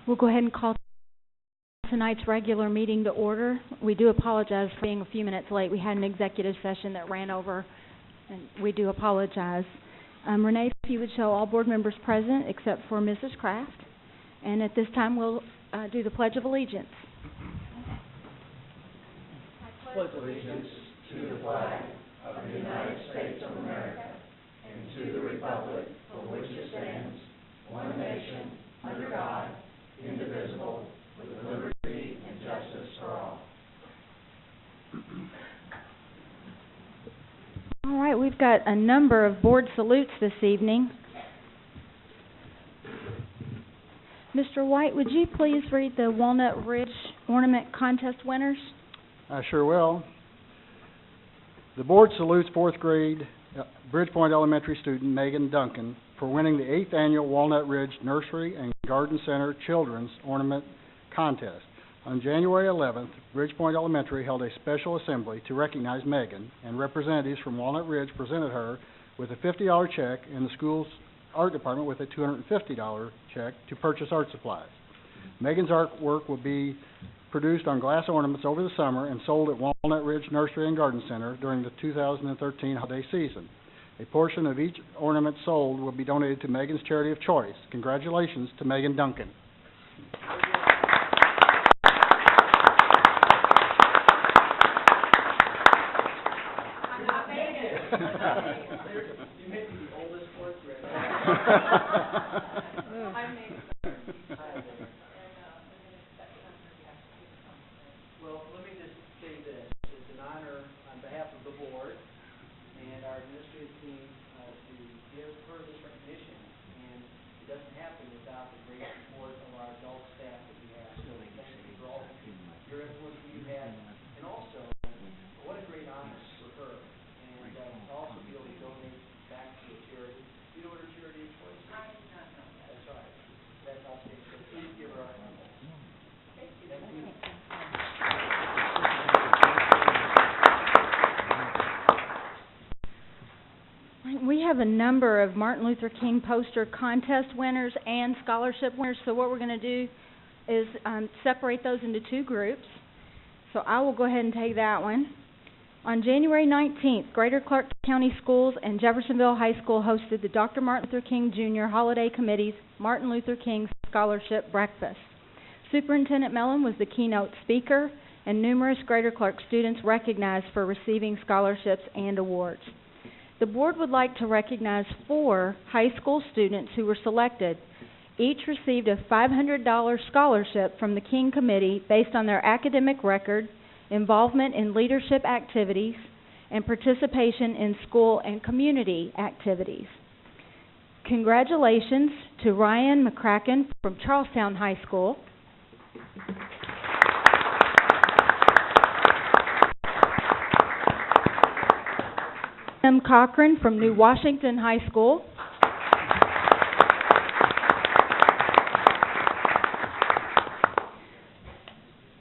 We'll go ahead and call tonight's regular meeting to order. We do apologize for being a few minutes late. We had an executive session that ran over, and we do apologize. Renee, if you would show all board members present except for Mrs. Kraft. And at this time, we'll do the Pledge of Allegiance. I pledge allegiance to the flag of the United States of America and to the republic for which it stands, one nation, under God, indivisible, with liberty and justice for all. All right, we've got a number of board salutes this evening. Mr. White, would you please read the Walnut Ridge Ornament Contest winners? I sure will. The board salutes fourth grade Bridgepoint Elementary student Megan Duncan for winning the 8th annual Walnut Ridge Nursery and Garden Center Children's Ornament Contest. On January 11th, Bridgepoint Elementary held a special assembly to recognize Megan, and representatives from Walnut Ridge presented her with a $50 check and the school's art department with a $250 check to purchase art supplies. Megan's artwork will be produced on glass ornaments over the summer and sold at Walnut Ridge Nursery and Garden Center during the 2013 holiday season. A portion of each ornament sold will be donated to Megan's charity of choice. Congratulations to Megan Duncan. I'm not Megan. You may be the oldest fourth grader. I'm Megan. Well, let me just say this. It's an honor on behalf of the board and our administrative team to give her this recognition, and it doesn't happen without the great support of our adult staff that we have. So thank you for all your influence that you've had, and also what a great honor for her, and to also be able to donate back to a charity. You know what her charity of choice is? I do not know that. That's right. That's outstanding. So please give her our thanks. Thank you. Thank you. We have a number of Martin Luther King poster contest winners and scholarship winners. So what we're going to do is separate those into two groups. So I will go ahead and take that one. On January 19th, Greater Clark County Schools and Jeffersonville High School hosted the Dr. Martin Luther King Jr. Holiday Committee's Martin Luther King Scholarship Breakfast. Superintendent Mellon was the keynote speaker, and numerous Greater Clark students recognized for receiving scholarships and awards. The board would like to recognize 4 high school students who were selected. Each received a $500 scholarship from the King Committee based on their academic record, involvement in leadership activities, and participation in school and community activities. Congratulations to Ryan McCracken from Charlestown High School, Tim Cochran from New Washington High School,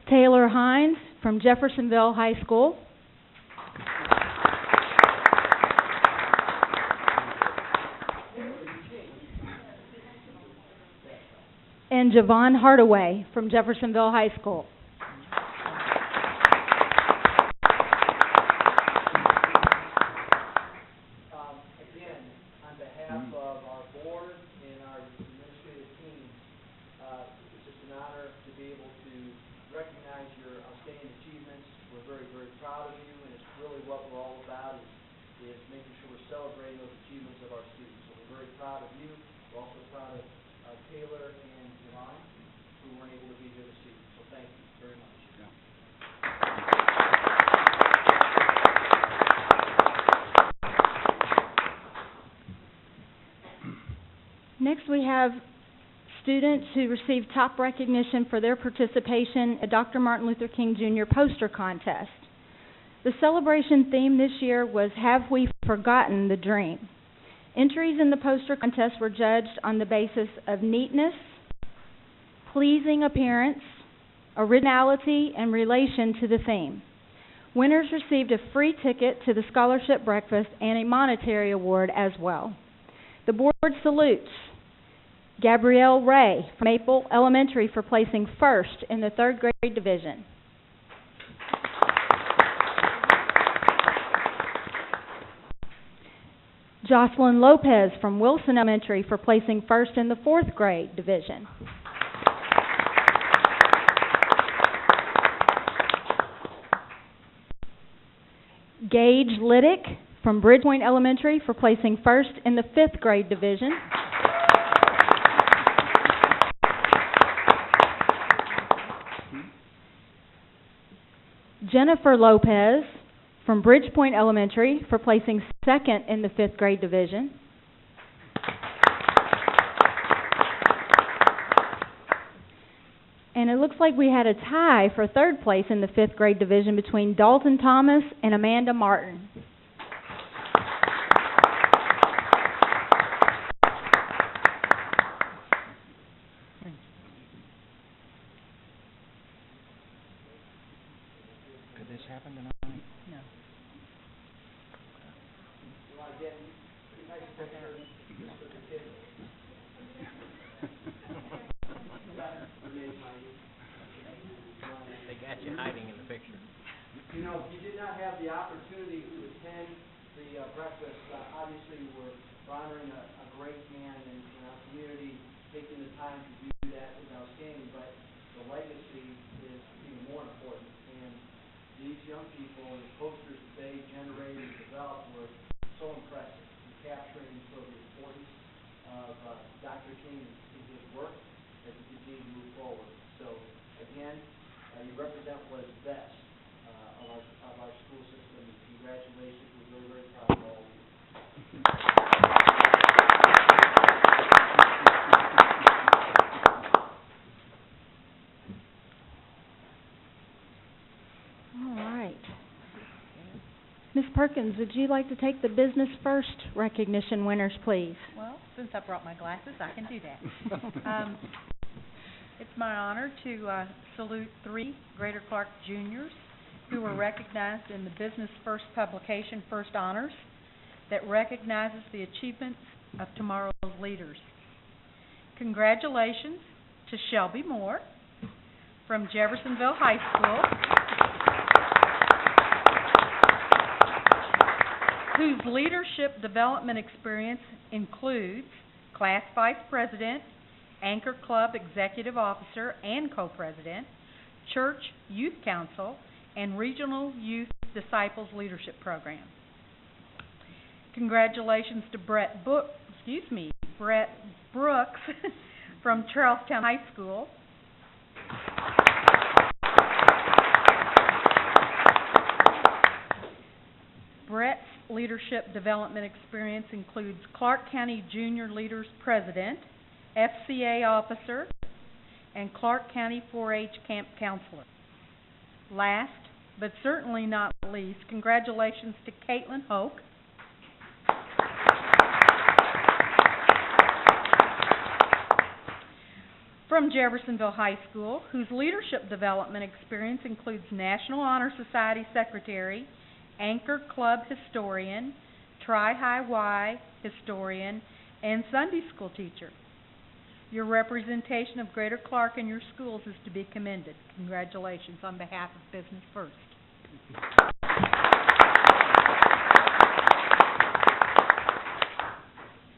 Taylor Hines from Jeffersonville High School, and Javon Hardaway from Jeffersonville High School. Taylor and Javon, who weren't able to be here this evening. So thank you very much. Yeah. Next, we have students who received top recognition for their participation at Dr. Martin Luther King Jr. poster contest. The celebration theme this year was Have We Forgotten the Dream? Entries in the poster contest were judged on the basis of neatness, pleasing appearance, originality, and relation to the theme. Winners received a free ticket to the scholarship breakfast and a monetary award as well. The board salutes Gabrielle Ray from Maple Elementary for placing first in the third grade division. Jocelyn Lopez from Wilson Elementary for placing first in the fourth grade division. Gage Liddick from Bridgepoint Elementary for placing first in the fifth grade division. Jennifer Lopez from Bridgepoint Elementary for placing second in the fifth grade division. And it looks like we had a tie for third place in the fifth grade division between Dalton Thomas and Amanda Martin. Could this happen tonight? No. They got you hiding in the picture. You know, if you did not have the opportunity to attend the breakfast, obviously we're honoring a great man in our community. Taking the time to do that is outstanding, but the legacy is even more important. And these young people and the posters that they generated and developed were so impressive in capturing sort of the importance of Dr. King and his work as we continue to move forward. So again, you represent what is best of our school system. And congratulations. We're very, very proud of all of you. All right. Ms. Perkins, would you like to take the Business First recognition winners, please? Well, since I brought my glasses, I can do that. It's my honor to salute 3 Greater Clark juniors who were recognized in the Business First publication, First Honors, that recognizes the achievements of tomorrow's leaders. Congratulations to Shelby Moore from Jeffersonville High School, whose leadership development experience includes Class Vice President, Anchor Club Executive Officer and Co-President, Church Youth Council, and Regional Youth Disciples Leadership Program. Congratulations to Brett Brooks from Charlestown High School, Brett's leadership development experience includes Clark County Junior Leaders President, FCA Officer, and Clark County 4-H Camp Counselor. Last, but certainly not least, congratulations to Caitlin Hoke, from Jeffersonville High School, whose leadership development experience includes National Honor Society Secretary, Anchor Club Historian, Tri-High Y Historian, and Sunday School Teacher. Your representation of Greater Clark in your schools is to be commended. Congratulations on behalf of Business First.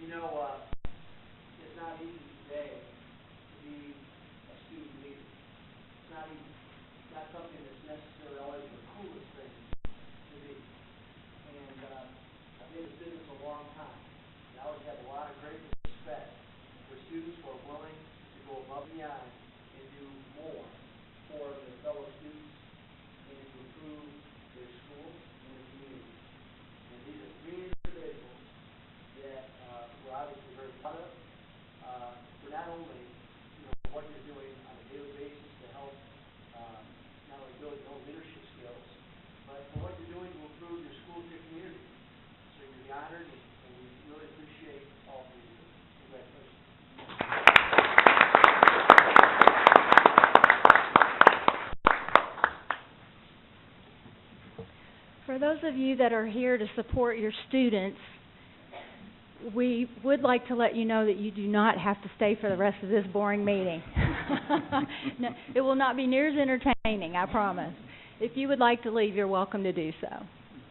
You know, it's not easy today to be a student leader. It's not easy. It's not something that's necessarily always the coolest thing to be. And I've been in business a long time. And I always have a lot of great respect for students who are willing to go above and beyond and do more for their fellow students and to improve their school and the community. And these are 3 individuals that we're obviously very proud of for not only what you're doing on a daily basis to help not only build your own leadership skills, but for what you're doing to improve your school and your community. So you're be honored, and we really appreciate all of you. Congratulations. For those of you that are here to support your students, we would like to let you know that you do not have to stay for the rest of this boring meeting. No, it will not be near as entertaining, I promise. If you would like to leave, you're welcome to do so.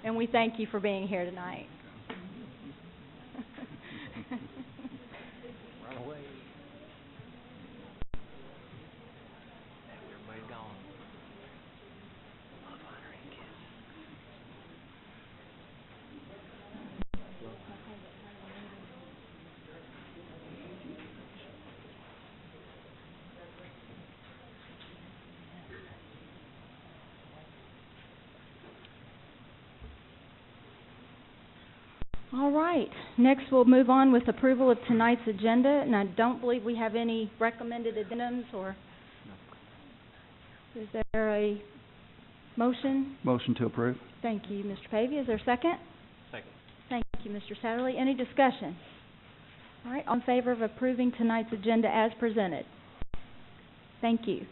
And we thank you for being here tonight. Run away. Everybody's gone. Love honoring kids. All right. Next, we'll move on with approval of tonight's agenda, and I don't believe we have any recommended addendums, or is there a motion? Motion to approve. Thank you, Mr. Pavey. Is there a second? Second. Thank you, Mr. Satterley. Any discussion? All right, all in favor of approving tonight's agenda as presented? Thank you.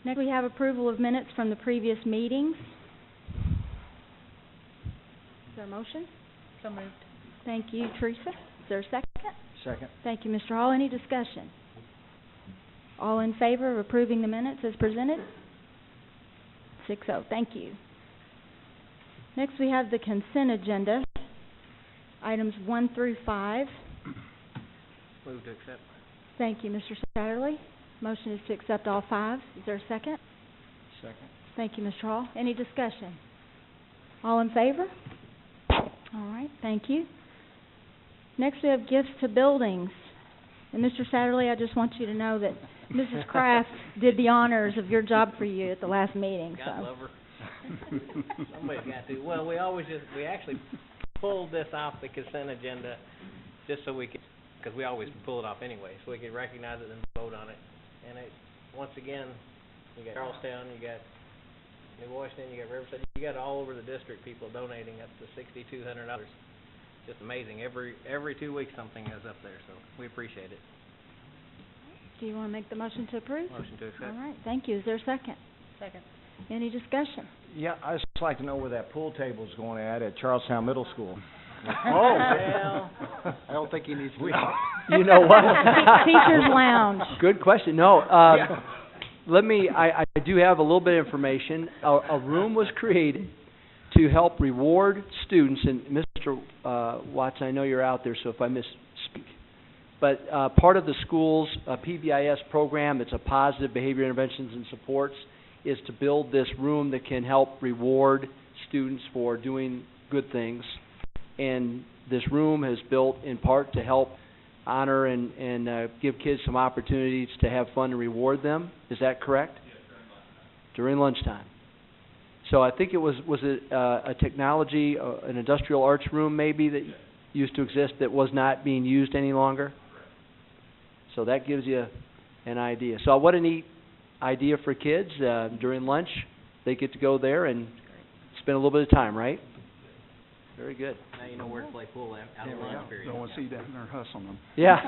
Next, we have approval of minutes from the previous meetings. Is there a motion? So moved. Thank you, Teresa. Is there a second? Second. Thank you, Mr. Hall. Any discussion? All in favor of approving the minutes as presented? 6-0. Thank you. Next, we have the consent agenda, items 1 through 5. Move to accept. Thank you, Mr. Satterley. Motion is to accept all 5. Is there a second? Second. Thank you, Mr. Hall. Any discussion? All in favor? All right, thank you. Next, we have gifts to buildings. And Mr. Satterley, I just want you to know that Mrs. Kraft did the honors of your job for you at the last meeting. God love her. Somebody's got to. Well, we actually pulled this off the consent agenda just so we could, because we always pull it off anyway, so we could recognize it and vote on it. And once again, you got Charlestown, you got New Washington, you got Riverside, you got all over the district people donating up to $6,200. Just amazing. Every 2 weeks something is up there, so we appreciate it. Do you want to make the motion to approve? Motion to accept. All right, thank you. Is there a second? Second. Any discussion? Yeah, I'd just like to know where that pool table's going at Charlestown Middle School. Oh, Well, I don't think he needs to. You know what? Teacher's lounge. Good question. No, I do have a little bit of information. A room was created to help reward students, and Mr. Watson, I know you're out there, so if I misspeak. But part of the school's PBIS program, it's a positive behavior interventions and supports, is to build this room that can help reward students for doing good things. And this room is built in part to help honor and give kids some opportunities to have fun and reward them. Is that correct? Yes, during lunchtime. So I think it was it a technology, an industrial arts room maybe that used to exist that was not being used any longer? So that gives you an idea. So what a neat idea for kids. During lunch, they get to go there and spend a little bit of time, right? Very good. now you know where to play pool out of lunch period. Don't want to see you down there hustling them. Yeah.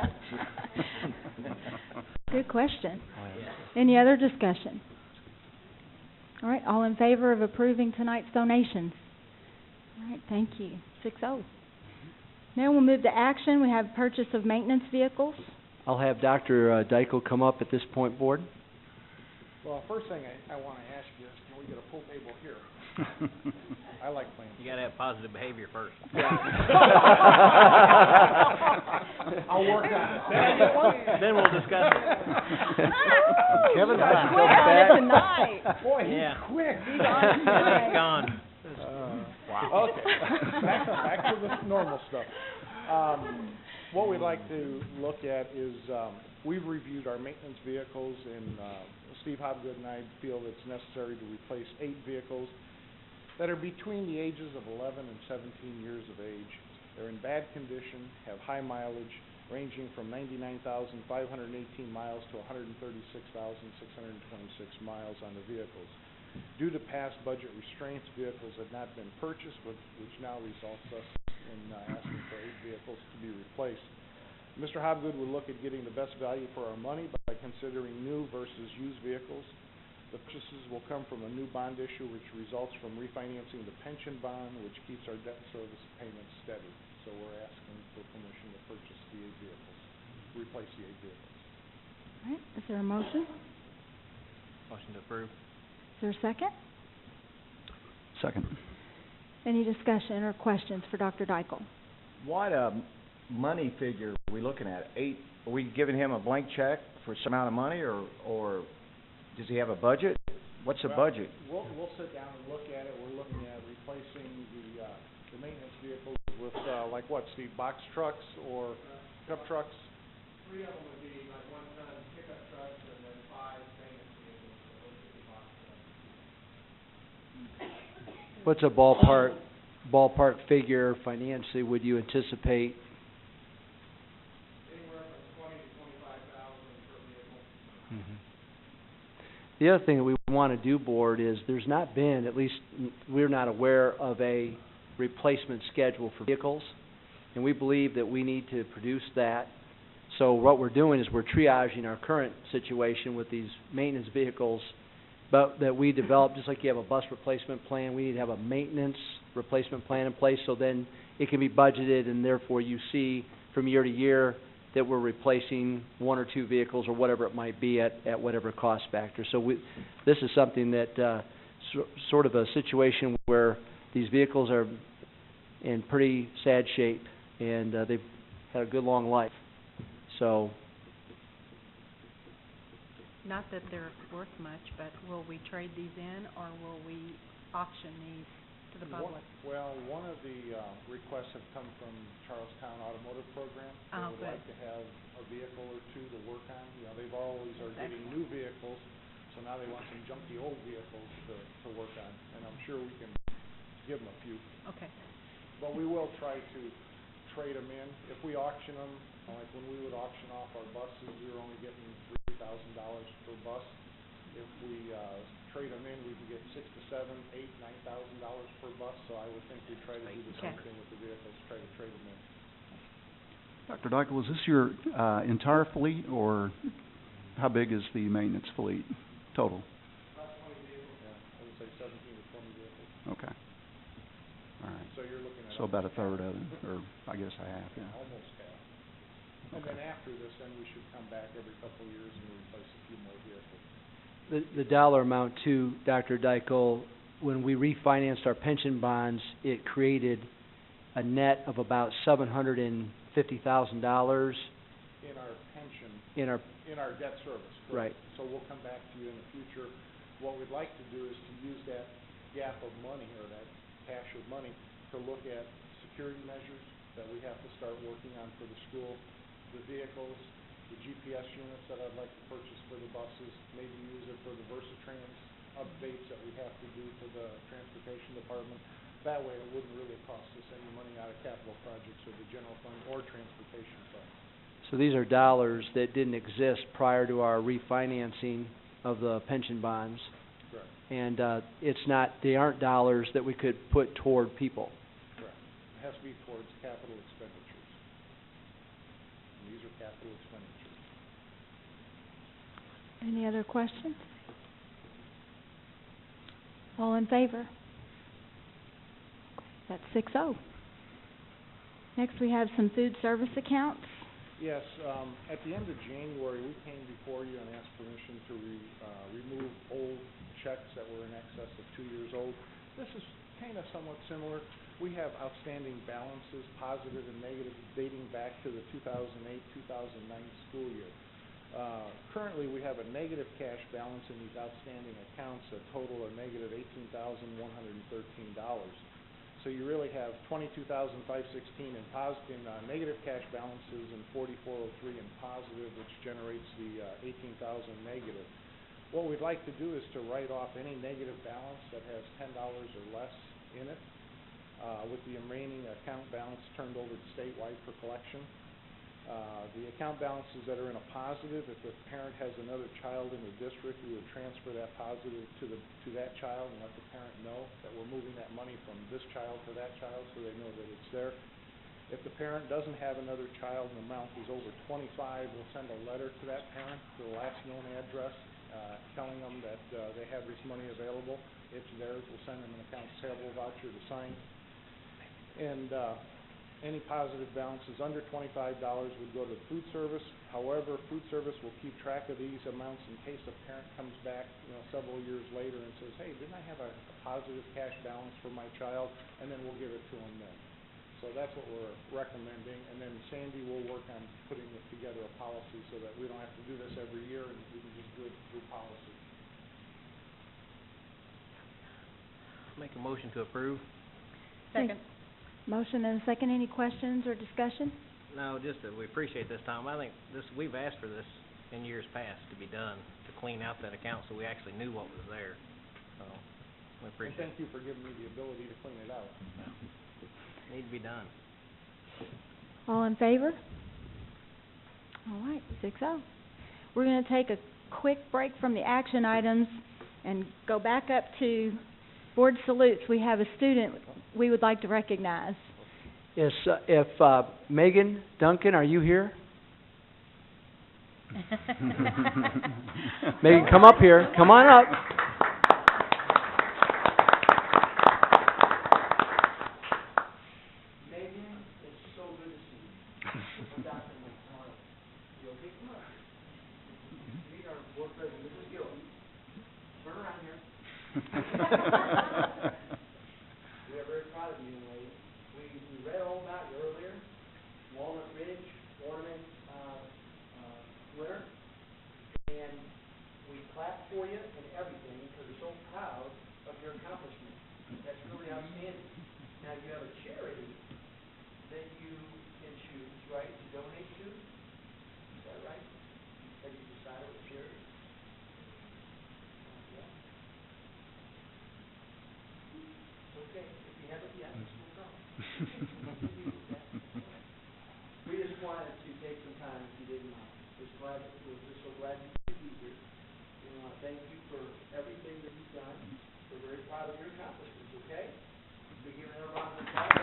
Good question. Any other discussion? All right, all in favor of approving tonight's donations? All right, thank you. 6-0. Now we'll move to action. We have purchase of maintenance vehicles. I'll have Dr. Dykle come up at this point, Board. Well, first thing I want to ask you is, can we get a pool table here? I like playing. You got to have positive behavior first. I'll work on it. Then we'll discuss it. Kevin's Quick back. on it tonight. Boy, he's Yeah. quick. He's on it tonight. It's gone. Wow. Okay, back to the normal stuff. What we'd like to look at is, we've reviewed our maintenance vehicles, and Steve Hobgood and I feel it's necessary to replace 8 vehicles that are between the ages of 11 and 17 years of age. They're in bad condition, have high mileage, ranging from 99,518 miles to 136,626 miles on the vehicles. Due to past budget restraints, vehicles have not been purchased, which now results us in asking for 8 vehicles to be replaced. Mr. Hobgood would look at getting the best value for our money by considering new versus used vehicles. The purchases will come from a new bond issue which results from refinancing the pension bond, which keeps our debt service payments steady. So we're asking for permission to purchase the 8 vehicles, replace the 8 vehicles. All right, is there a motion? Motion to approve. Is there a second? Second. Any discussion or questions for Dr. Dykle? What money figure are we looking at? 8, are we giving him a blank check for some amount of money, or does he have a budget? What's the budget? We'll sit down and look at it. We're looking at replacing the maintenance vehicles with, like what, Steve, box trucks or pickup trucks? 3 of them would be like 1-ton pickup trucks and then 5 maintenance vehicles, so those would be box trucks. What's a ballpark figure financially would you anticipate? Anywhere from 20 to 25,000 per vehicle. Mm-hmm. The other thing that we want to do, Board, is there's not been, at least we're not aware of a replacement schedule for vehicles, and we believe that we need to produce that. So what we're doing is we're triaging our current situation with these maintenance vehicles, but that we develop, just like you have a bus replacement plan, we need to have a maintenance replacement plan in place, so then it can be budgeted, and therefore you see from year to year that we're replacing 1 or 2 vehicles or whatever it might be at whatever cost factor. So this is something that sort of a situation where these vehicles are in pretty sad shape, and they've had a good long life. So, Not that they're worth much, but will we trade these in, or will we auction these to the public? One of the requests have come from Charlestown Automotive Program. They Oh, would good. like to have a vehicle or 2 to work on. You know, they've always are That's getting new vehicles, so now they want some junky old vehicles to work on. And I'm sure we can give them a few. Okay. But we will try to trade them in. If we auction them, like when we would auction off our buses, we were only getting $3,000 per bus. If we trade them in, we could get $6,000 to $7,000, $8,000, $9,000 per bus. So I would think we'd try to do the same Okay. thing with the vehicles, try to trade them in. Dr. Dykle, is this your entire fleet, or how big is the maintenance fleet total? About 20 vehicles. Yeah, I would say 17 to 20 vehicles. Okay. All right. So you're looking at So about a third of it, or I guess a half, yeah. almost half. And Okay. then after this, then we should come back every couple of years and replace a few more vehicles. the dollar amount too, Dr. Dykle, when we refinanced our pension bonds, it created a net of about $750,000 In our pension, in our, in our debt service, right. correct? So we'll come back to you in the future. What we'd like to do is to use that gap of money, or that cache of money, to look at security measures that we have to start working on for the school, the vehicles, the GPS units that I'd like to purchase for the buses, maybe use it for the Versatrans updates that we have to do for the transportation department. That way it wouldn't really cost us any money out of capital projects or the general fund or transportation fund. So these are dollars that didn't exist prior to our refinancing of the pension bonds. Correct. And they aren't dollars that we could put toward people. Correct. It has to be towards capital expenditures. And these are capital expenditures. Any other questions? All in favor? That's 6-0. Next, we have some food service accounts. Yes, at the end of January, we came before you and asked permission to remove old checks that were in excess of 2 years old. This is kind of somewhat similar. We have outstanding balances, positive and negative, dating back to the 2008-2009 school year. Currently, we have a negative cash balance in these outstanding accounts that total a negative $18,113. So you really have $22,516 in negative cash balances and $4,403 in positive, which generates the $18,000 negative. What we'd like to do is to write off any negative balance that has $10 or less in it, with the remaining account balance turned over to statewide for collection. The account balances that are in a positive, if the parent has another child in the district, we would transfer that positive to that child and let the parent know that we're moving that money from this child to that child, so they know that it's there. If the parent doesn't have another child and the amount is over 25, we'll send a letter to that parent to the last known address telling them that, they have this money available. It's theirs. We'll send them an accounts payable voucher to sign. And, any positive balances under $25 would go to food service. However, food service will keep track of these amounts in case a parent comes back, several years later and says, hey, didn't I have a positive cash balance for my child? And then we'll give it to them then. So that's what we're recommending. And then Sandy will work on putting together a policy so that we don't have to do this every year and we can just do it through policy. Make a motion to approve. Second. Motion and a second. Any questions or discussion? No, just that we appreciate this, Tom. I think we've asked for this in years past to be done, to clean out that account so we actually knew what was there. So, we appreciate it. And thank you for giving me the ability to clean it out. Need to be done. All in favor? All right, 6-0. We're going to take a quick break from the action items and go back up to board salutes. We have a student we would like to recognize. Yes, if Megan Duncan, are you here? Megan, come up here. Come on up. Megan, it's so good to see you. Dr. McConnell. You okay? Come on. Meet our board president, Mrs. Gill. Turn around here. We are very proud of you, young lady. We read all about you earlier. Walnut Ridge Ornament winner. And we clapped for you and everything because we're so proud of your accomplishment. That's really outstanding. Now, you have a charity that you can choose, right, to donate to? Is that right? Have you decided what charity? Yeah. Okay, if you haven't yet, it's no problem. We just wanted to take some time, if you didn't mind. We're just so glad you could be here. We want to thank you for everything that you've done. We're very proud of your accomplishments, okay? We give it a round of applause.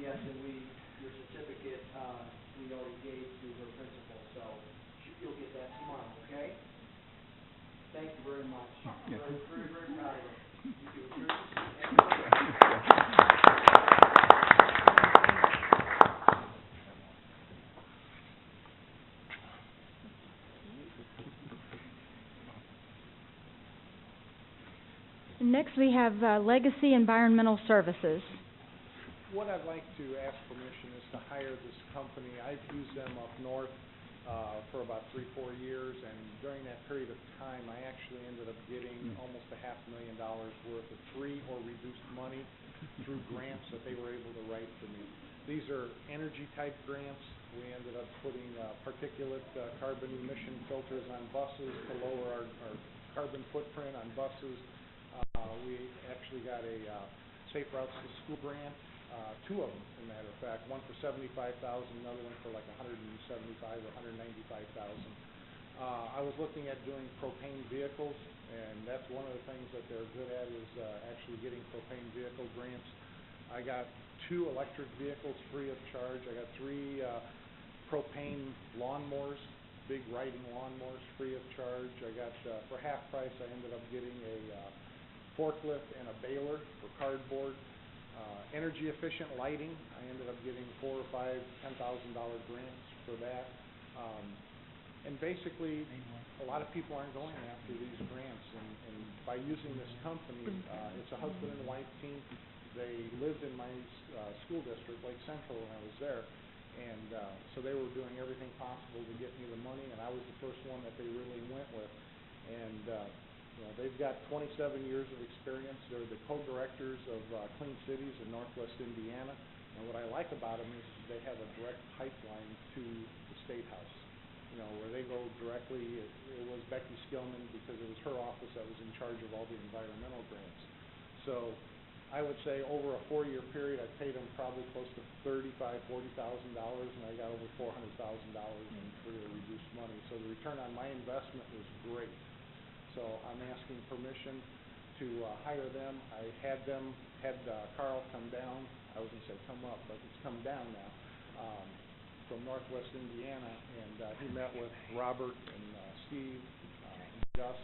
Yes, and your certificate, we already gave to her principal, so you'll get that tomorrow, okay? Thank you very much. Yeah. Very, very, very proud of you. You do a Next, we have Legacy Environmental Services. What I'd like to ask permission is to hire this company. I've used them up north for about 3-4 years, and during that period of time, I actually ended up getting almost $500,000 worth of free or reduced money through grants that they were able to write for me. These are energy-type grants. We ended up putting particulate carbon emission filters on buses to lower our carbon footprint on buses. We actually got a Safe Routes to School grant, 2 of them, as a matter of fact, one for $75,000, another one for like $175,000 or $195,000. I was looking at doing propane vehicles, and that's one of the things that they're good at is actually getting propane vehicle grants. I got 2 electric vehicles free of charge. I got 3 propane lawnmowers, big riding lawnmowers free of charge. I got, for half price, I ended up getting a forklift and a baler for cardboard. Energy efficient lighting, I ended up getting $4,000 or $5,000, $10,000 grants for that. And basically, a lot of people aren't going after these grants, and by using this company, it's a husband and wife team. They lived in my school district, Lake Central, when I was there, and so they were doing everything possible to get me the money, and I was the first one that they really went with. And they've got 27 years of experience. They're the co-directors of Clean Cities in Northwest Indiana, and what I like about them is they have a direct pipeline to the State House. Where they go directly, it was Becky Skillman because it was her office that was in charge of all the environmental grants. So I would say over a 4-year period, I paid them probably close to $35,000, $40,000, and I got over $400,000 in free or reduced money. So the return on my investment was great. So I'm asking permission to hire them. I had Carl come down. I was going to say come up, but it's come down now. from Northwest Indiana, and he met with Robert and Steve and Gus,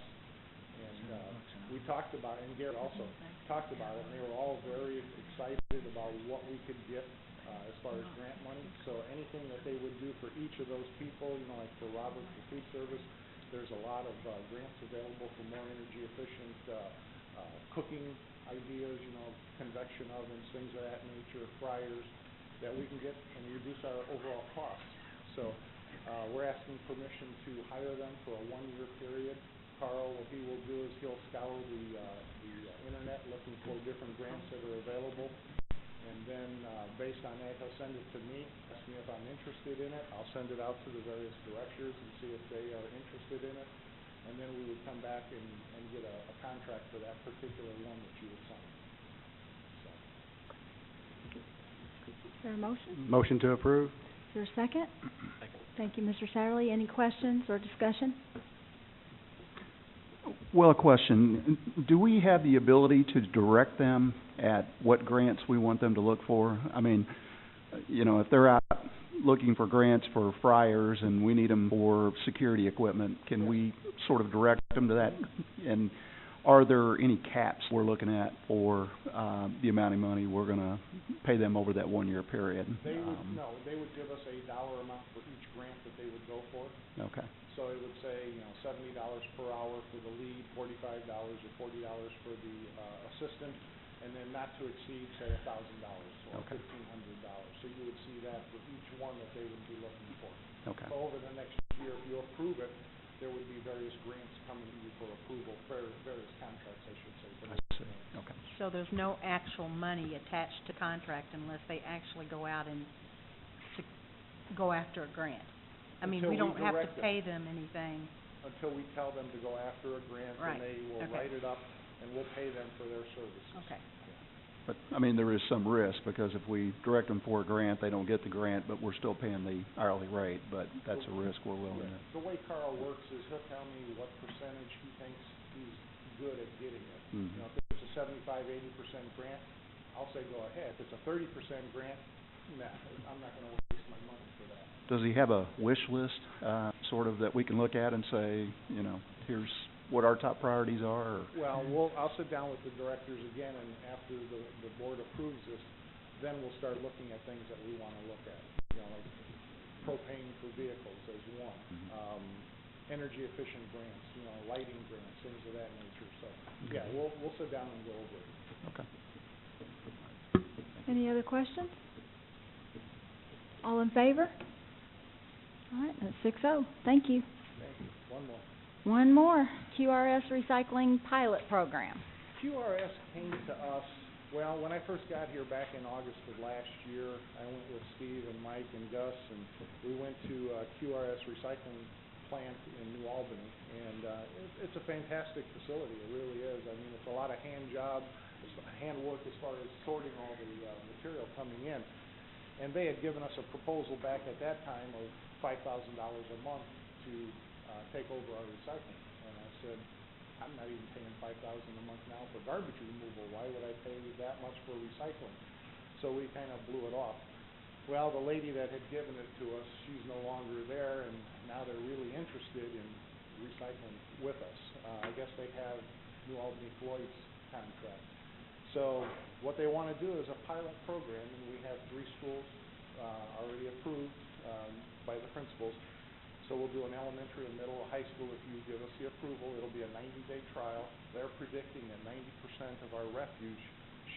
and we talked about it, and Gary also talked about it, and they were all very excited about what we could get as far as grant money. So anything that they would do for each of those people, you know, like for Robert, for food service, there's a lot of grants available for more energy efficient cooking ideas, you know, convection ovens, things of that nature, fryers, that we can get and reduce our overall costs. So we're asking permission to hire them for a 1-year period. Carl, what he will do is he'll scour the internet looking for different grants that are available, and then based on that, he'll send it to me, ask me if I'm interested in it. I'll send it out to the various directors and see if they are interested in it, and then we would come back and get a contract for that particular one that you would sign. So. Is there a motion? Motion to approve? Is there a second? Second. Thank you, Mr. Satterlee. Any questions or discussion? Well, a question. Do we have the ability to direct them at what grants we want them to look for? I mean, you know, if they're out looking for grants for fryers and we need them for security equipment, can we sort of direct them to that? And are there any caps we're looking at for the amount of money we're going to pay them over that 1-year period? They would, no, they would give us a dollar amount for each grant that they would go for. Okay. So it would say, you know, $70 per hour for the lead, $45 or $40 for the assistant, and then not to exceed, say, $1,000 or Okay. $1,500. So you would see that for each one that they would be looking for. Okay. So over the next year, if you approve it, there would be various grants coming to you for approval, various contracts, I should say. For I see. Okay. So there's no actual money attached to contract unless they actually go out and go after a grant. I mean, we Until don't have to direct pay them anything. Until we tell them to go after a grant, Right. and they will Okay. write it up, and we'll pay them for their services. Okay. But, I mean, there is some risk, because if we direct them for a grant, they don't get the grant, but we're still paying the hourly rate, but that's a risk we're willing to. The way Carl works is he'll tell me what percentage he thinks he's good at getting it. Mhm. You know, if it's a 75-80% grant, I'll say go ahead. If it's a 30% grant, nah, I'm not gonna waste my money for that. Does he have a wish list, sort of, that we can look at and say, you know, here's what our top priorities are, or? Well, I'll sit down with the directors again, and after the board approves this, then we'll start looking at things that we wanna look at. You know, like propane for vehicles as one. Mhm. Energy efficient grants, you know, lighting grants, things of that nature. So, yeah, we'll sit down and go over it. Okay. Any other questions? All in favor? All right, that's 6-0. Thank you. Thank you. One more. One more, QRS Recycling Pilot Program. QRS came to us, well, when I first got here back in August of last year, I went with Steve and Mike and Gus, and we went to QRS Recycling Plant in New Albany, and it's a fantastic facility, it really is. I mean, it's a lot of hand work as far as sorting all the material coming in. And they had given us a proposal back at that time of $5,000 a month to take over our recycling. And I said, I'm not even paying $5,000 a month now for garbage removal. Why would I pay that much for recycling? So we kind of blew it off. Well, the lady that had given it to us, she's no longer there, and now they're really interested in recycling with us. I guess they have New Albany Floyd's contract. So what they want to do is a pilot program, and we have 3 schools already approved by the principals. So we'll do an elementary, a middle, a high school. If you give us the approval, it'll be a 90-day trial. They're predicting that 90% of our refuse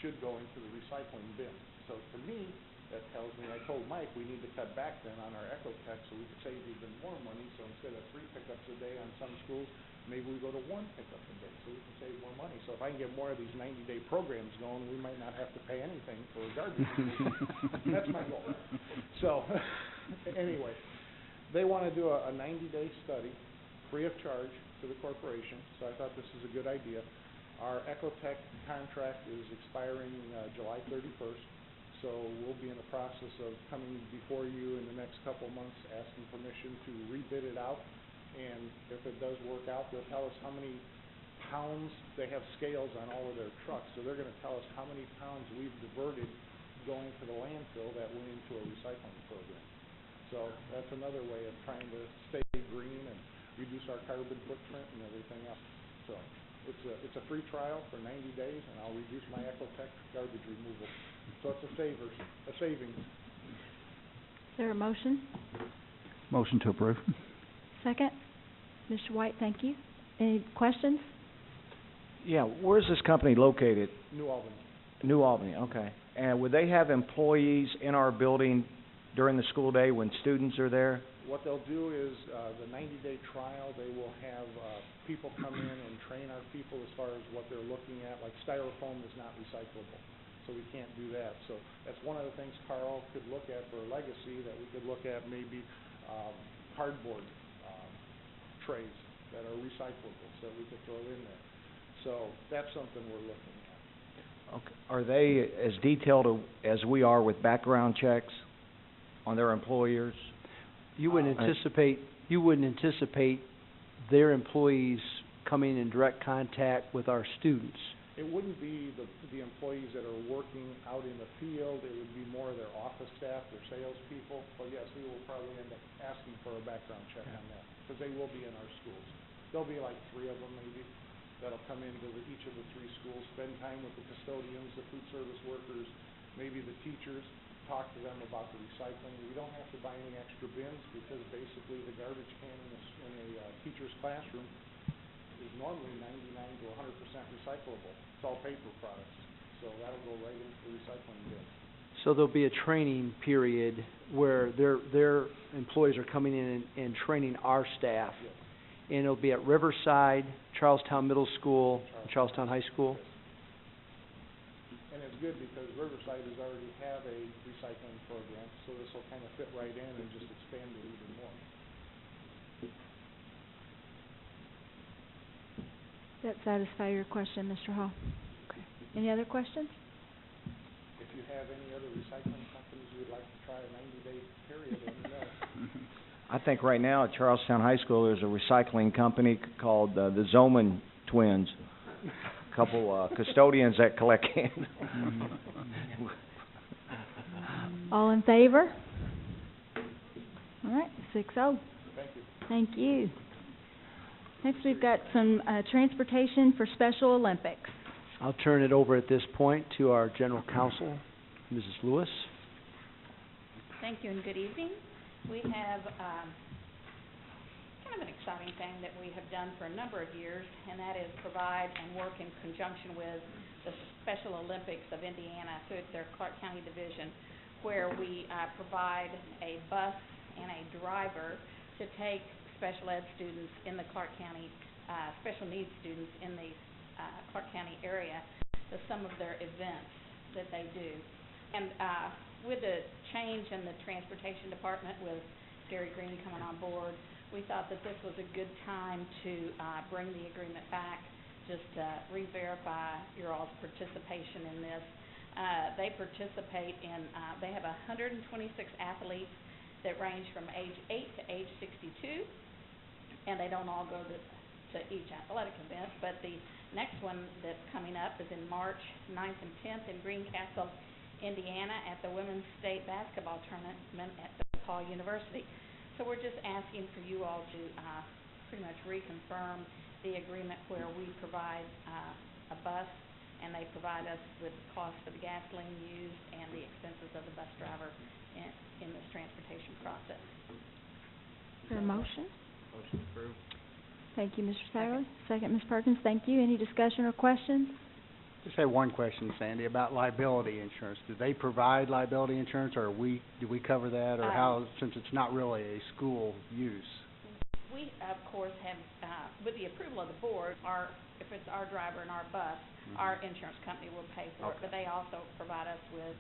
should go into the recycling bin. So to me, that tells me, I told Mike, we need to cut back then on our Ecotech so we could save even more money. So instead of 3 pickups a day on some schools, maybe we go to 1 pickup a day so we can save more money. So if I can get more of these 90-day programs going, we might not have to pay anything for garbage. That's my goal. So anyway, they want to do a 90-day study free of charge to the corporation. So I thought this is a good idea. Our Ecotech contract is expiring July 31st. So we'll be in the process of coming before you in the next couple months, asking permission to rebid it out. And if it does work out, they'll tell us how many pounds. They have scales on all of their trucks, so they're going to tell us how many pounds we've diverted going to the landfill that went into a recycling program. So that's another way of trying to stay green and reduce our carbon footprint and everything else. So it's a free trial for 90 days, and I'll reduce my Ecotech garbage removal. So it's a savings. Is there a motion? Motion to approve. Second? Mr. White, thank you. Any questions? Yeah, where's this company located? New Albany. New Albany, okay. And would they have employees in our building during the school day when students are there? What they'll do is, the 90-day trial, they will have people come in and train our people as far as what they're looking at. Like styrofoam is not recyclable, so we can't do that. So that's one of the things Carl could look at for a legacy, that we could look at maybe cardboard trays that are recyclable, so we could throw in there. So that's something we're looking at. Okay. Are they as detailed as we are with background checks on their employers? You wouldn't anticipate their employees coming in direct contact with our students. It wouldn't be the employees that are working out in the field. It would be more of their office staff, their salespeople. But yes, we will probably end up asking for a background check on that, because they will be in our schools. There'll be like 3 of them maybe that'll come into each of the 3 schools, spend time with the custodians, the food service workers, maybe the teachers, talk to them about the recycling. We don't have to buy any extra bins, because basically the garbage can in a teacher's classroom is normally 99 to 100% recyclable. It's all paper products, so that'll go right into the recycling bin. So there'll be a training period where their employees are coming in and training our staff. Yes. And it'll be at Riverside, Charlestown Middle School, Charlestown High School. And it's good because Riverside has already have a recycling program, so this will kind of fit right in and just expand it even more. Does that satisfy your question, Mr. Hall? Okay. Any other questions? If you have any other recycling companies you'd like to try a 90-day period, let me know. I think right now at Charlestown High School there's a recycling company called the Zoman Twins. A couple custodians that collect cans. All in favor? All right, 6-0. Thank you. Thank you. Next, we've got some transportation for Special Olympics. I'll turn it over at this point to our General Counsel, Mrs. Lewis. Thank you and good evening. We have kind of an exciting thing that we have done for a number of years, and that is provide and work in conjunction with the Special Olympics of Indiana through their Clark County Division, where we provide a bus and a driver to take special ed students in the Clark County, special needs students in the Clark County area to some of their events that they do. And with the change in the transportation department, with Gary Green coming on board, we thought that this was a good time to bring the agreement back, just to re-verify your all's participation in this. They participate in, they have 126 athletes that range from age 8 to age 62, and they don't all go to each athletic event, but the next one that's coming up is in March 9th and 10th in Greencastle, Indiana, at the Women's State Basketball Tournament at DePaul University. So we're just asking for you all to pretty much reconfirm the agreement where we provide a bus, and they provide us with cost for the gasoline used and the expenses of the bus driver in this transportation process. Is there a motion? Motion approved. Thank you, Mr. Sauerly. Second, Ms. Perkins. Thank you. Any discussion or questions? Just have one question, Sandy, about liability insurance. Do they provide liability insurance, or do we cover that, or how, since it's not really a school use? We, of course, have, with the approval of the board, if it's our driver and our bus, our insurance company will pay for it, but they also provide us with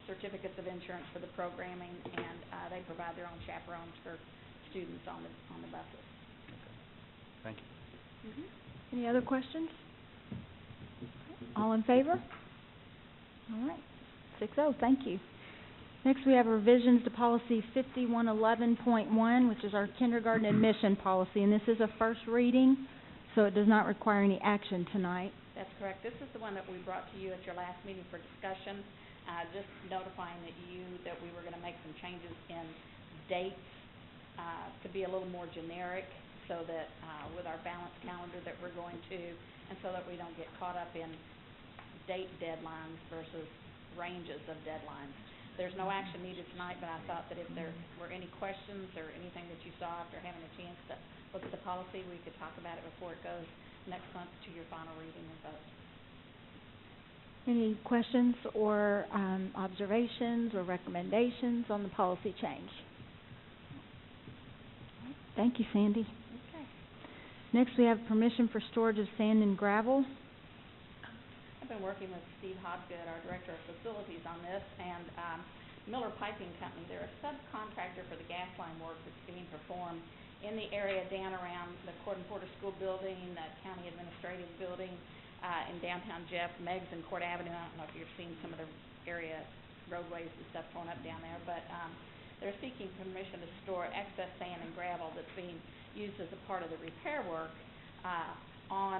certificates of insurance for the programming, and they provide their own chaperones for students on the buses. Okay. Thank you. Any other questions? All in favor? All right, 6-0, thank you. Next, we have revisions to policy 5111.1, which is our kindergarten admission policy, and this is a first reading, so it does not require any action tonight. That's correct. This is the one that we brought to you at your last meeting for discussion. just notifying that we were gonna make some changes in dates, to be a little more generic, so that, with our balanced calendar that we're going to, and so that we don't get caught up in date deadlines versus ranges of deadlines. There's no action needed tonight, but I thought that if there were any questions or anything that you saw after having a chance to look at the policy, we could talk about it before it goes next month to your final reading and vote. Any questions or observations or recommendations on the policy change? Thank you, Sandy. Okay. Next, we have permission for storage of sand and gravel. I've been working with Steve Hobgood, our Director of Facilities, on this, and Miller Piping Company, they're a subcontractor for the gas line work that's being performed in the area down around the Gordon Porter School Building, the County Administrative Building, in downtown Jeff, Meigs and Court Avenue. I don't know if you've seen some of the area roadways and stuff torn up down there, but they're seeking permission to store excess sand and gravel that's being used as a part of the repair work on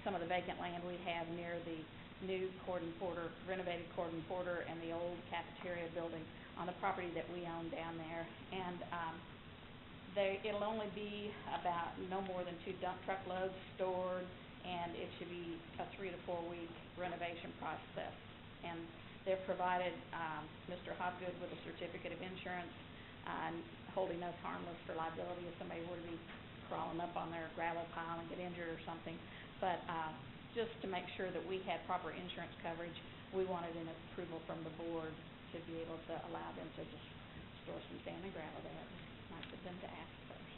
some of the vacant land we have near the new renovated Gordon Porter and the old cafeteria building on the property that we own down there. And it'll only be about no more than 2 dump truck loads stored, and it should be a 3 to 4 week renovation process. And they've provided Mr. Hobgood with a certificate of insurance holding us harmless for liability if somebody were to be crawling up on their gravel pile and get injured or something. But just to make sure that we had proper insurance coverage, we wanted an approval from the board to be able to allow them to just store some sand and gravel there. It was nice of them to ask first.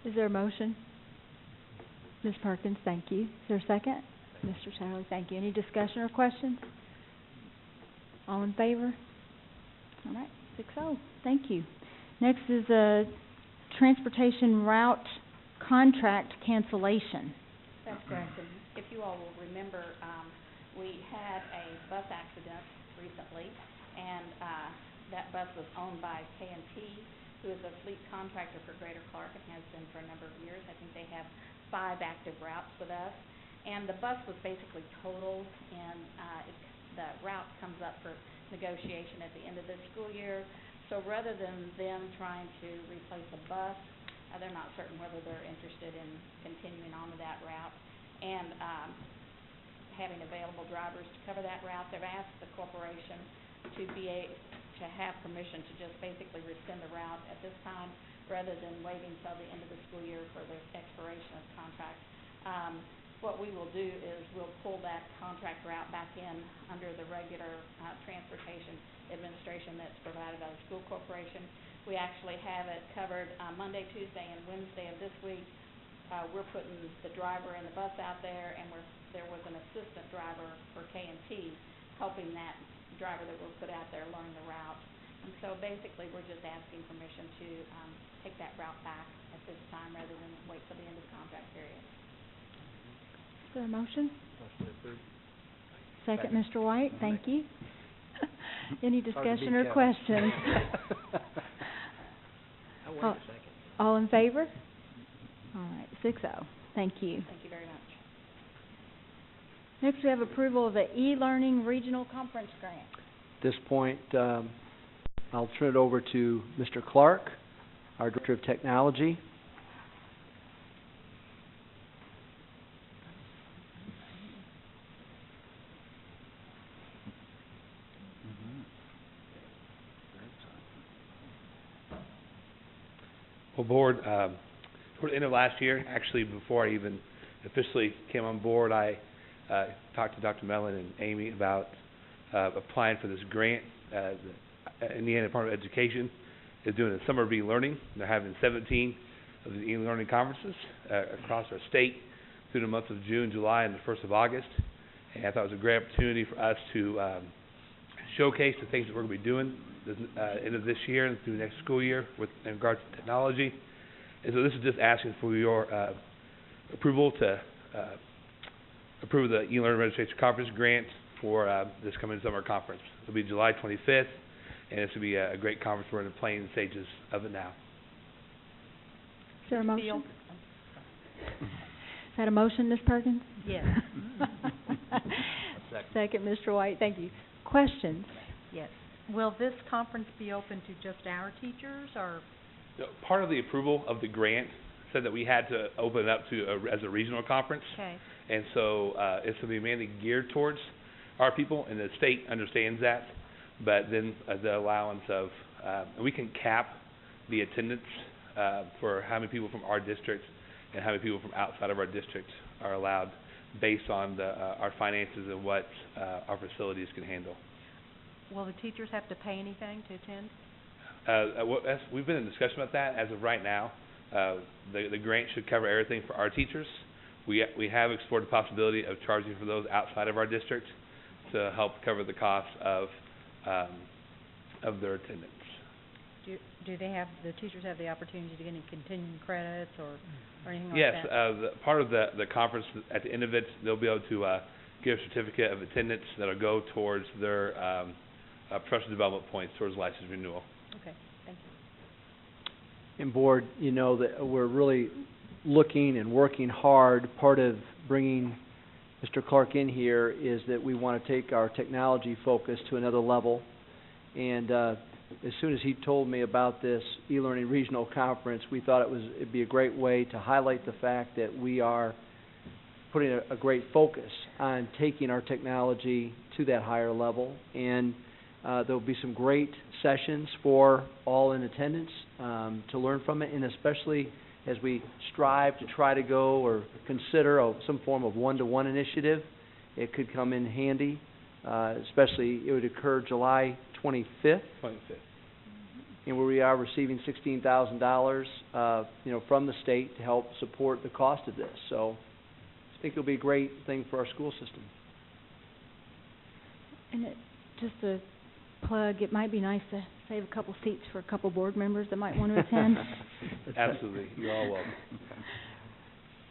Is there a motion? Ms. Perkins, thank you. Is there a second? Mr. Salley, thank you. Any discussion or questions? All in favor? All right, 6-0. Thank you. Next is a transportation route contract cancellation. That's correct. And if you all will remember, we had a bus accident recently, and that bus was owned by K&T, who is a fleet contractor for Greater Clark and has been for a number of years. I think they have 5 active routes with us. And the bus was basically totaled, and the route comes up for negotiation at the end of this school year. So rather than them trying to replace a bus, they're not certain whether they're interested in continuing on with that route. And having available drivers to cover that route, they've asked the corporation to have permission to just basically rescind the route at this time, rather than waiting until the end of the school year for the expiration of the contract. What we will do is we'll pull that contract route back in under the regular transportation administration that's provided by the school corporation. We actually have it covered Monday, Tuesday, and Wednesday of this week. We're putting the driver and the bus out there, and there was an assistant driver for K&T helping that driver that we'll put out there learn the route. And so basically, we're just asking permission to take that route back at this time rather than wait till the end of the contract period. Is there a motion? Motion approved. Second, Mr. White, thank you. Any Hard to discussion beat or Kevin. questions? I wait a second. All in favor? All right, 6-0. Thank you. Thank you very much. Next, we have approval of the e-learning regional conference grant. At this point, I'll turn it over to Mr. Clark, our Director of Technology. Well, Board, toward the end of last year, actually before I even officially came on board, I talked to Dr. Mellon and Amy about applying for this grant. The Indiana Department of Education is doing a summer of e-learning. They're having 17 of the e-learning conferences across our state through the months of June, July, and the 1st of August. And I thought it was a great opportunity for us to showcase the things that we're going to be doing end of this year and through next school year in regards to technology. And so this is just asking for your approval to approve the e-learning registration conference grant for this coming summer conference. It'll be July 25th, and this will be a great conference. We're in the planning stages of it now. Is there a motion? Is that a motion, Ms. Perkins? Yes. Second. Second, Mr. White, thank you. Questions? Yes. Will this conference be open to just our teachers, or? Part of the approval of the grant said that we had to open it up to as a regional conference. Okay. And so it's going to be mainly geared towards our people, and the state understands that. But then the allowance of, we can cap the attendance for how many people from our district and how many people from outside of our district are allowed based on our finances and what our facilities can handle. Will the teachers have to pay anything to attend? We've been in discussion about that. As of right now, the grant should cover everything for our teachers. We have explored the possibility of charging for those outside of our district to help cover the cost of their attendance. Do the teachers have the opportunity to get any continuing credits or anything like yes, that? Yes, part of the conference, at the end of it, they'll be able to give a certificate of attendance that'll go towards their professional development points towards license renewal. Okay, thank you. And Board, you know that we're really looking and working hard. Part of bringing Mr. Clark in here is that we want to take our technology focus to another level. And as soon as he told me about this e-learning regional conference, we thought it'd be a great way to highlight the fact that we are putting a great focus on taking our technology to that higher level. And there'll be some great sessions for all in attendance to learn from it, and especially as we strive to try to go or consider some form of one-to-one initiative, it could come in handy. Especially, it would occur July 25th. 25th. And where we are receiving $16,000, from the state to help support the cost of this. So I think it'll be a great thing for our school system. And just a plug, it might be nice to save a couple seats for a couple board members that might want to attend. Absolutely. You're all welcome.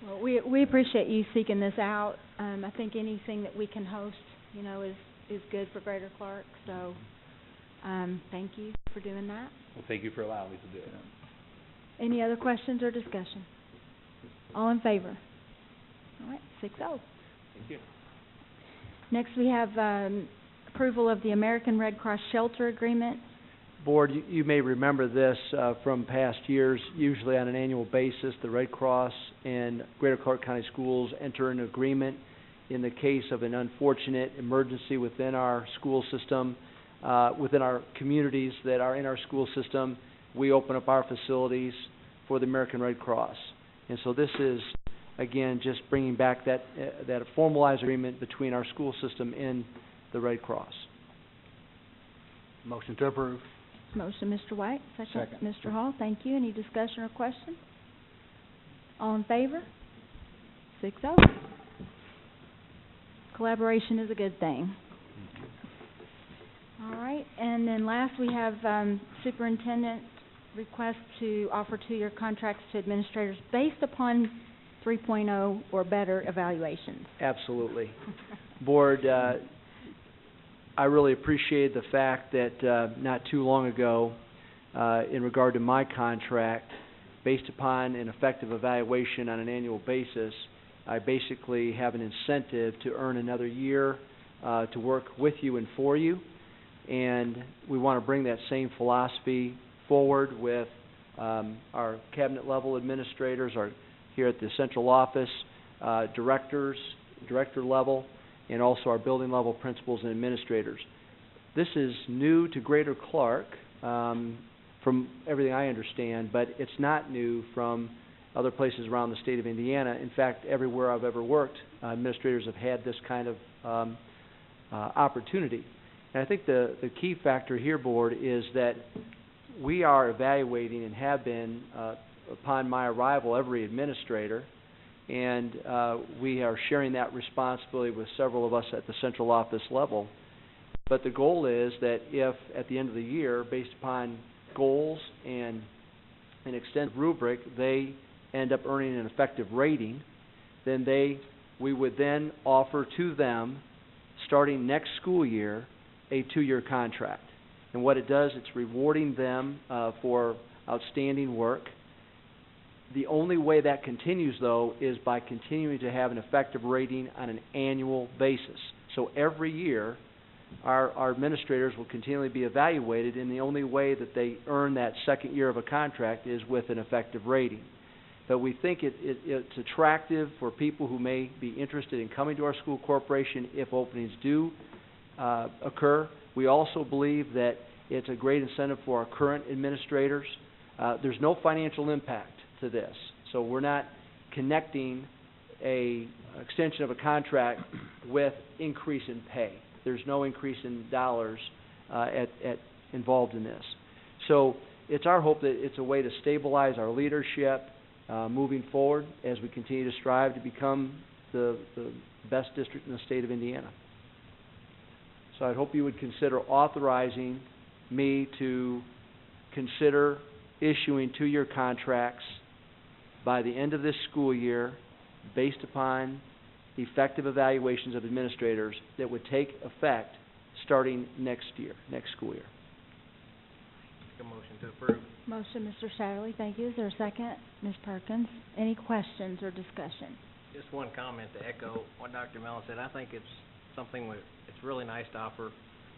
Well, we appreciate you seeking this out. I think anything that we can host, is good for Greater Clark. So thank you for doing that. Well, thank you for allowing me to do it. Any other questions or discussion? All in favor? All right, 6-0. Thank you. Next we have approval of the American Red Cross Shelter Agreement. Board, you may remember this from past years. Usually on an annual basis, the Red Cross and Greater Clark County Schools enter an agreement in the case of an unfortunate emergency within our school system, within our communities that are in our school system. We open up our facilities for the American Red Cross. And so this is, again, just bringing back that formalized agreement between our school system and the Red Cross. Motion to approve. Motion, Mr. White. Second. Second. Mr. Hall. Thank you. Any discussion or question? All in favor? 6-0. Collaboration is a good thing. All right. And then last we have superintendent request to offer 2-year contracts to administrators based upon 3.0 or better evaluations. Absolutely. Board, I really appreciate the fact that not too long ago, in regard to my contract, based upon an effective evaluation on an annual basis, I basically have an incentive to earn another year to work with you and for you. And we want to bring that same philosophy forward with our cabinet level administrators, here at the central office, director level, and also our building level principals and administrators. This is new to Greater Clark from everything I understand, but it's not new from other places around the state of Indiana. In fact, everywhere I've ever worked, administrators have had this kind of opportunity. And I think the key factor here, Board, is that we are evaluating and have been, upon my arrival, every administrator, and we are sharing that responsibility with several of us at the central office level. But the goal is that if, at the end of the year, based upon goals and an extended rubric, they end up earning an effective rating, then we would then offer to them, starting next school year, a 2-year contract. And what it does, it's rewarding them for outstanding work. The only way that continues, though, is by continuing to have an effective rating on an annual basis. So every year, our administrators will continually be evaluated, and the only way that they earn that second year of a contract is with an effective rating. But we think it's attractive for people who may be interested in coming to our school corporation if openings do occur. We also believe that it's a great incentive for our current administrators. There's no financial impact to this, so we're not connecting a extension of a contract with increase in pay. There's no increase in dollars involved in this. So it's our hope that it's a way to stabilize our leadership moving forward as we continue to strive to become the best district in the state of Indiana. So I hope you would consider authorizing me to consider issuing 2-year contracts by the end of this school year based upon effective evaluations of administrators that would take effect starting next school year. Make a motion to approve. Motion, Mr. Satterley, thank you. Is there a second? Ms. Perkins, any questions or discussion? Just one comment to echo what Dr. Mellon said. I think it's something it's really nice to offer.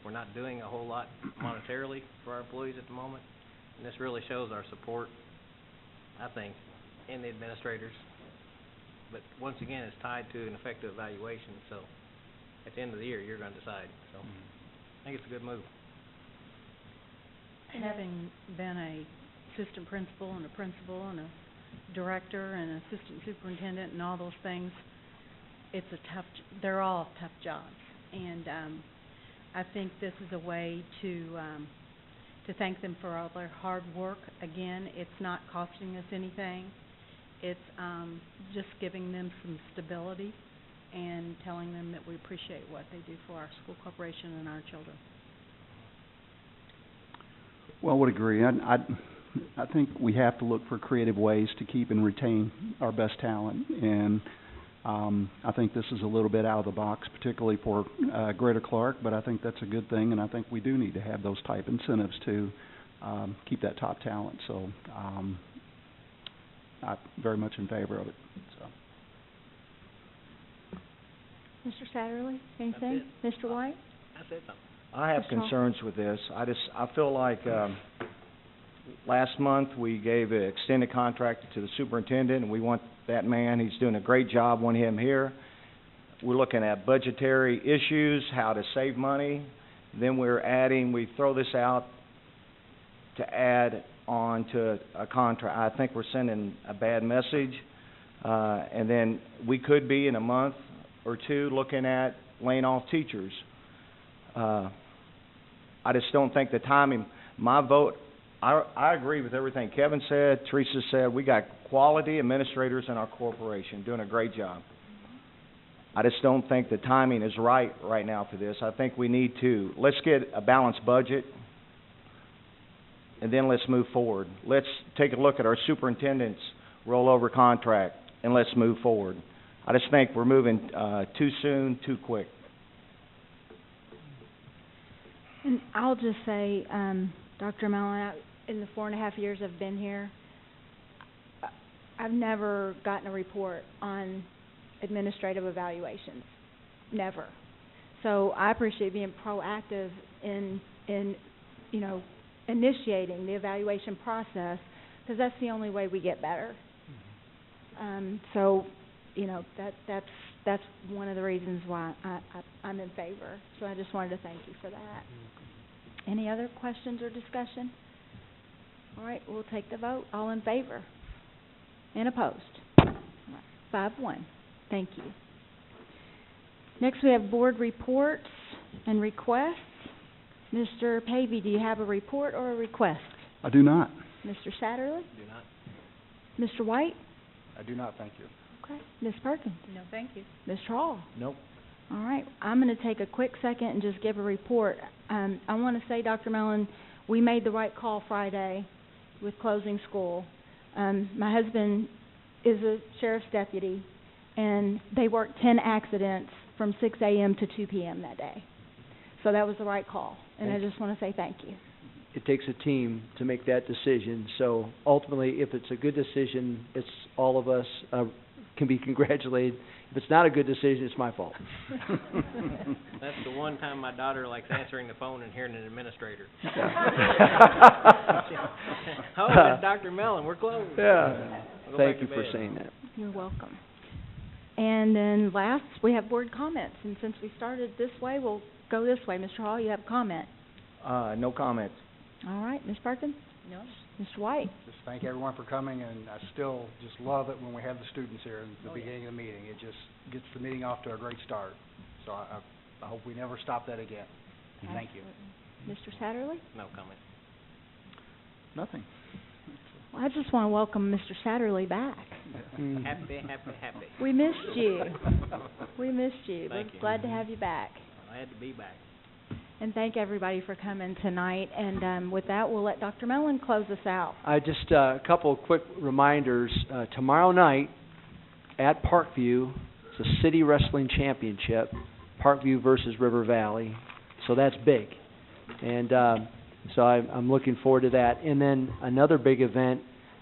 We're not doing a whole lot monetarily for our employees at the moment, and this really shows our support, I think, in the administrators. But once again, it's tied to an effective evaluation, so at the end of the year, you're going to decide. So I think it's a good move. Having been a assistant principal and a director and an assistant superintendent and all those things, they're all tough jobs. And I think this is a way to thank them for all their hard work. Again, it's not costing us anything. It's just giving them some stability and telling them that we appreciate what they do for our school corporation and our children. Well, I would agree. I think we have to look for creative ways to keep and retain our best talent, and I think this is a little bit out of the box, particularly for Greater Clark, but I think that's a good thing, and I think we do need to have those type incentives to keep that top talent. So I'm very much in favor of it. So. Mr. Satterley, anything? Mr. White? I said something. I have concerns with this. I feel like last month we gave an extended contract to the superintendent, and we want that man. He's doing a great job. Want him here. We're looking at budgetary issues, how to save money. Then we throw this out to add on to a contract. I think we're sending a bad message. And then we could be in a month or two looking at laying off teachers. I just don't think the timing. My vote, I agree with everything Kevin said, Teresa said. We got quality administrators in our corporation doing a great job. I just don't think the timing is right now for this. I think we need to, let's get a balanced budget, and then let's move forward. Let's take a look at our superintendent's rollover contract, and let's move forward. I just think we're moving too soon, too quick. And I'll just say, Dr. Mellon, in the 4.5 years I've been here, I've never gotten a report on administrative evaluations. Never. So I appreciate being proactive in initiating the evaluation process, because that's the only way we get better. So, that's one of the reasons why I'm in favor. So I just wanted to thank you for that. Any other questions or discussion? All right, we'll take the vote. All in favor? And opposed? All right, 5-1. Thank you. Next, we have board reports and requests. Mr. Pavey, do you have a report or a request? I do not. Mr. Satterley? Do not. Mr. White? I do not, thank you. Okay. Ms. Perkins? No, thank you. Ms. Hall? Nope. All right. I'm going to take a quick second and just give a report. I want to say, Dr. Mellon, we made the right call Friday with closing school. My husband is a sheriff's deputy, and they worked 10 accidents from 6 a.m. to 2 p.m. that day. So that was the right call, and I just want to say thank you. it takes a team to make that decision. So ultimately, if it's a good decision, it's all of us can be congratulated. If it's not a good decision, it's my fault. That's the one time my daughter likes answering the phone and hearing an administrator. Oh, it's Dr. Mellon, we're closed. Yeah. We'll go Thank back you to for bed. saying that. You're welcome. And then last, we have board comments, and since we started this way, we'll go this way. Mr. Hall, you have a comment? No comments. All right, Ms. Perkins? No. Mr. White? Just thank everyone for coming, and I still just love it when we have the students here in the beginning of the meeting. It just gets the meeting off to a great start. So I hope we never stop that again. Thank you. Mr. Satterley? No comment. Nothing. Well, I just want to welcome Mr. Satterley back. Happy. We missed you. We missed you. Thank We're you. glad to have you back. I had to be back. And thank everybody for coming tonight. And with that, we'll let Dr. Mellon close us out. Just a couple of quick reminders. Tomorrow night at Parkview, it's a city wrestling championship, Parkview versus River Valley. So that's big. And so I'm looking forward to that. And then another big event,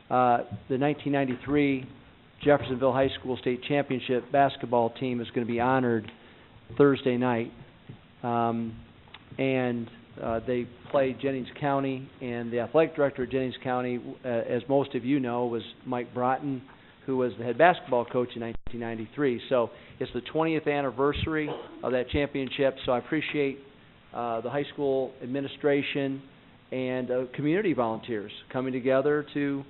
the 1993 Jeffersonville High School State Championship basketball team is going to be honored Thursday night. And they play Jennings County, and the athletic director at Jennings County, as most of you know, was Mike Broughton, who was the head basketball coach in 1993. So it's the 20th anniversary of that championship, so I appreciate the high school administration and community volunteers coming together to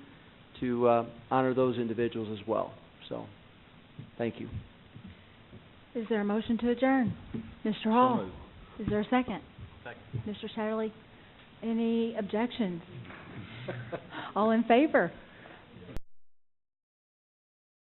honor those individuals as well. So, thank you. Is there a motion to adjourn? Mr. Hall? Is there a second? Second. Mr. Satterley? Any objections? All in favor?